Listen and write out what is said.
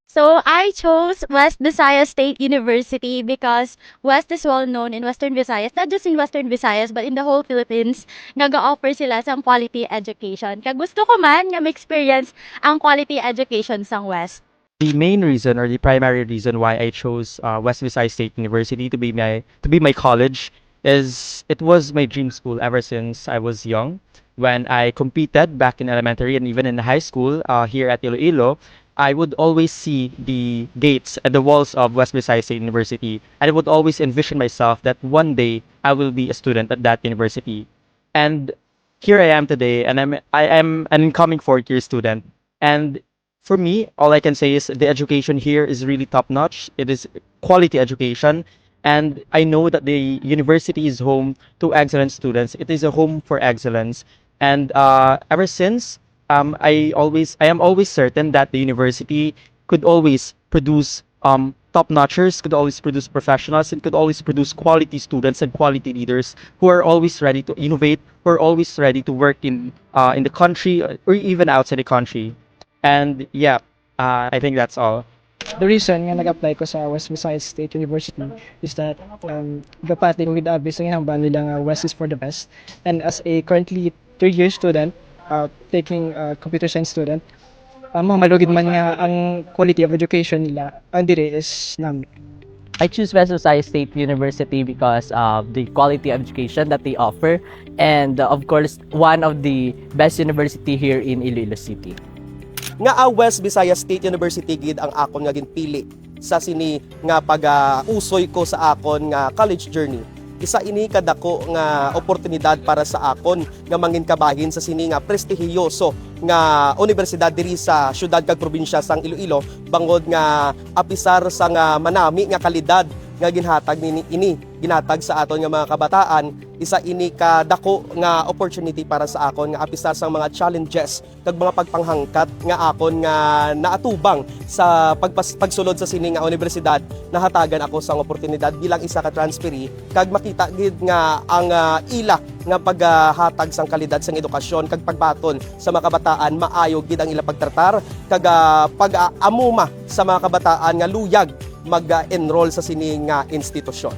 So I chose West Visayas State University because West is well known in Western Visayas, not just in Western Visayas but in the whole Philippines. Nag-offer sila sang quality education. Kaya gusto ko man nga ma-experience ang quality education sang West. The main reason or the primary reason why I chose West Visayas State University to be my college is it was my dream school ever since I was young. When I competed back in elementary and even in high school here at Iloilo, I would always see the gates and the walls of West Visayas State University, and I would always envision myself that one day I will be a student at that university. And here I am today, and I am an incoming fourth year student. And for me, all I can say is the education here is really top notch. It is quality education. And I know that the university is home to excellent students. It is a home for excellence. And ever since, I am always certain that the university could always produce top notchers, could always produce professionals, and could always produce quality students and quality leaders who are always ready to innovate, who are always ready to work in the country or even outside the country. And yeah, I think that's all. The reason nga nag-apply ko sa West Visayas State University is that dapat din with obvious ang hinambaan nila nga West is for the best. And as a currently third year student, taking computer science student, mamalugid man nga ang quality of education nila, ang dire is namin. I choose West Visayas State University because of the quality of education that they offer, and of course, one of the best university here in Iloilo City. Nga West Visayas State University gid ang akon nga ginpili sa sini nga pag-usoy ko sa akon nga college journey. Isa ini kadako nga oportunidad para sa akon nga manginkabahin sa sini nga prestihiyoso nga universidad diri sa syudad kag probinsya sang Iloilo bangod nga apisar sa nga manami nga kalidad nga ginhatag ini ginhatag sa aton nga mga kabataan. Isa ini kadako nga opportunity para sa akon nga apisar sa mga challenges kag mga pagpanghangkat nga akon nga naatubang sa pagsulod sa sini nga universidad. Nahatagan ako sa oportunidad bilang isa ka transferee kag makita gid nga ang ila nga paghatag sang kalidad sang edukasyon kag pagbaton sa mga kabataan maayo gid ang ila pagtratar kag pag-amuma sa mga kabataan nga luyag mag-enroll sa sining institusyon.